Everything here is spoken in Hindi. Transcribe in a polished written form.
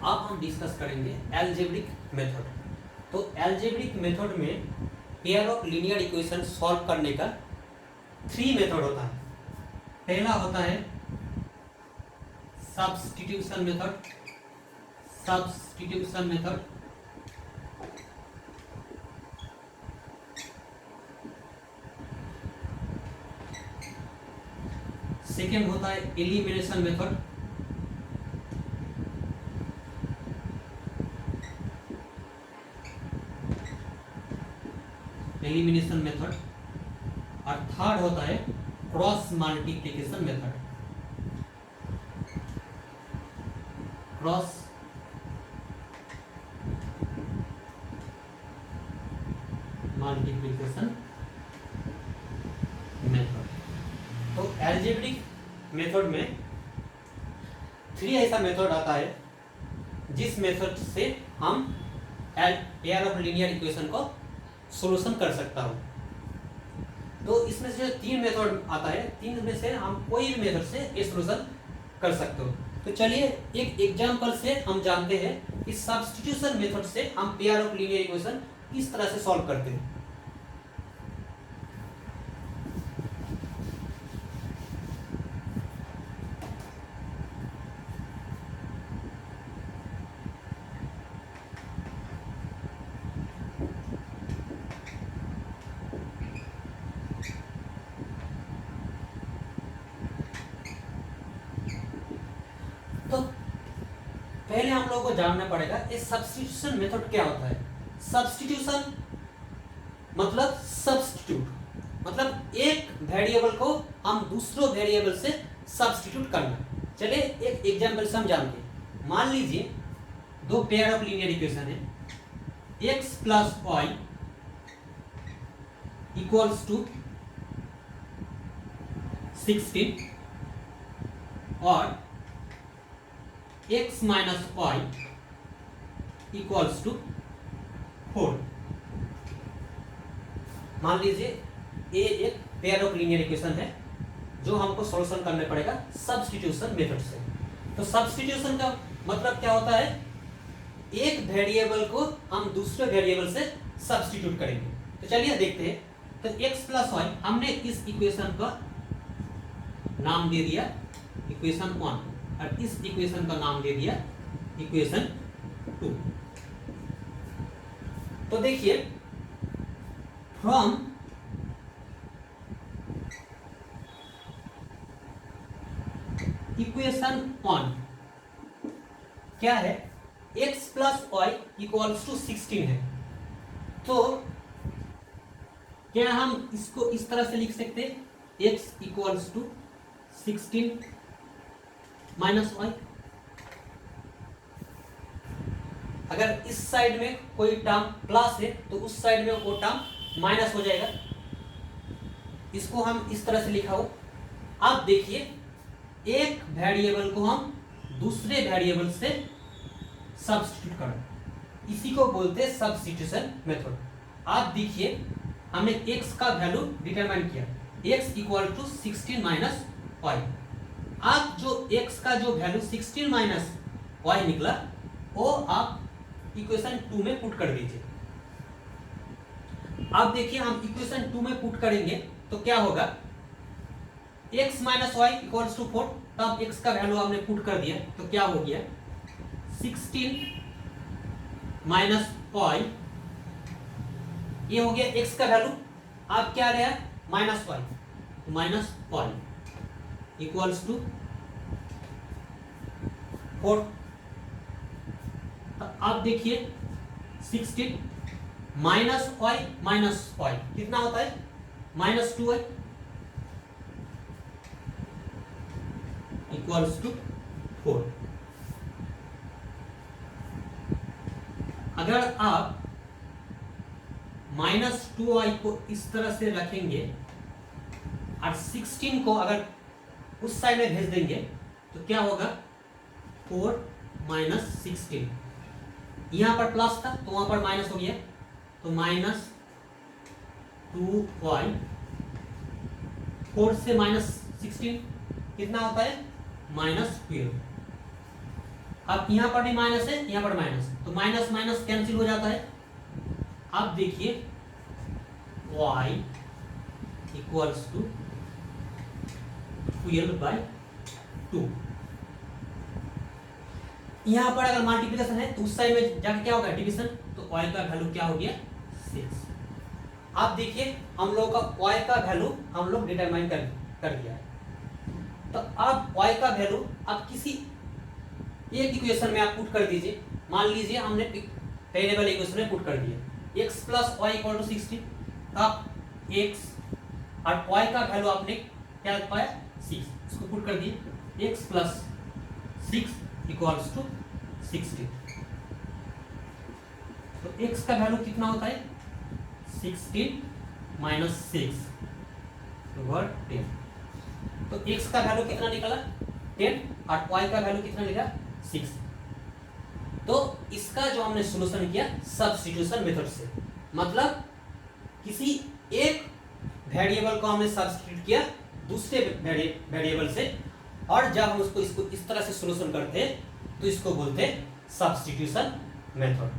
अब हम डिस्कस करेंगे एल्जेब्रिक मेथड। तो एल्जेब्रिक मेथड में pair of linear equation solve करने का 3 मेथड होता है। पहला होता है substitution method, substitution method. Second होता है एलिमिनेशन मेथड, एलिमिनेशन मेथड। और थर्ड होता है cross multiplication method, cross multiplication method. तो एल्जेब्रिक मेथड में 3 ऐसा मेथड आता है जिस मेथड से हम पेयर ऑफ लीनियर इक्वेशन को सॉल्यूशन कर सकता हूं। तो इसमें से जो 3 मेथड आता है, 3 में से हम कोई भी मेथड से ये सॉल्यूशन कर सकते हो। तो चलिए एक एग्जांपल से हम जानते हैं कि सब्स्टिट्यूशन मेथड से हम पेयर ऑफ लीनियर इक्वेशन किस तरह से सॉल्व करते हैं। तो पहले हम लोगों को जानना पड़ेगा ये सब्स्टिट्यूशन मेथड क्या होता है। सब्स्टिट्यूशन मतलब सब्स्टिट्यूट, मतलब एक वेरिएबल को हम दूसरे वेरिएबल से सब्स्टिट्यूट करना। चलिए एक एग्जांपल से हम जानते हैं। मान लीजिए 2 पेयर ऑफ लीनियर इक्वेशन है, x plus Y equals to 16 और x minus Y equals to 4। मान लीजिए ये एक पेयर ऑफ लीनियर इक्वेशन है जो हमको सॉल्यूशन करना पड़ेगा सब्स्टिट्यूशन मेथड से। तो सब्स्टिट्यूशन का मतलब क्या होता है, एक वेरिएबल को हम दूसरे वेरिएबल से सब्स्टिट्यूट करेंगे। तो चलिए देखते हैं। तो x प्लस वाई हमने इस इक्वेशन का नाम दे दिया इक्वेशन 1 और इस इक्वेशन का नाम दे दिया इक्वेशन 2। तो देखिए फ्रॉम इक्वेशन 1 क्या है, x plus Y equals to 16 है। तो क्या हम इसको इस तरह से लिख सकते हैं, x equals to 16 minus Y. अगर इस साइड में कोई टर्म प्लस है तो उस साइड में वो टर्म माइनस हो जाएगा। इसको हम इस तरह से लिखा हो। अब देखिए एक वेरिएबल को हम दूसरे वेरिएबल से सब्स्टिट्यूट करना, इसी को बोलते हैं सब्स्टिट्यूशन मेथड। आप देखिए हमने x का वैल्यू डिटरमाइन किया, x equal to 16 minus y. आप जो x का जो वैल्यू 16 माइनस वाई निकला वो आप इक्वेशन 2 में पुट कर दीजिए। अब देखिए हम इक्वेशन 2 में पुट करेंगे तो क्या होगा, x minus Y equals to 4। तब x का वैल्यू हमने पुट कर दिया तो क्या हो गया, 16 माइनस वाई, ये हो गया x का वैल्यू। अब क्या रहा, minus y, minus Y equals to 4। अब देखिए 16 माइनस वाई कितना होता है, -2 है इक्वल्स टू 4। अगर आप -2i को इस तरह से रखेंगे और 16 को अगर उस साइड में भेज देंगे तो क्या होगा, 4 माइनस 16। यहां पर प्लस था तो वहां पर माइनस हो गया, तो -2y, 4 से -16 कितना होता है, -12। अब यहाँ पर भी माइनस है, यहाँ पर माइनस, तो माइनस माइनस कैंसिल हो जाता है। अब देखिए y इक्वल्स टू 12/2। यहाँ पर अगर मल्टीप्लिकेशन है तो उस साइड में जाके क्या होगा, डिवीजन, तो y का वैल्यू क्या हो गया, 6। अब देखिए हम लोग का y का वैल्यू हम लोग डिटरमाइन कर दिया है। तो अब y का वैल्यू आप किसी एक इक्वेशन में आप पुट कर दीजिए। मान लीजिए हमने वेरिएबल इक्वेशन में पुट कर दिया x plus y equal to 16। अब x और y का वैल्यू आपने क्या पाया, 6, इसको पुट कर दिए, x प्लस 6 इक्वल्स टू 16। तो x का वैल्यू कितना होता है, 16 माइनस 6 ओवर 10। तो x का वैल्यू कितना निकला, 10, और y का वैल्यू कितना निकला, 6। तो इसका जो हमने सॉल्यूशन किया सब्स्टिट्यूशन मेथड से, मतलब किसी एक वेरिएबल को हमने सब्स्टिट्यूट किया दूसरे वेरिएबल से, और जब हम इसको इस तरह से सॉल्यूशन करते हैं तो इसको बोलते हैं सब्स्टिट्यूशन मेथड।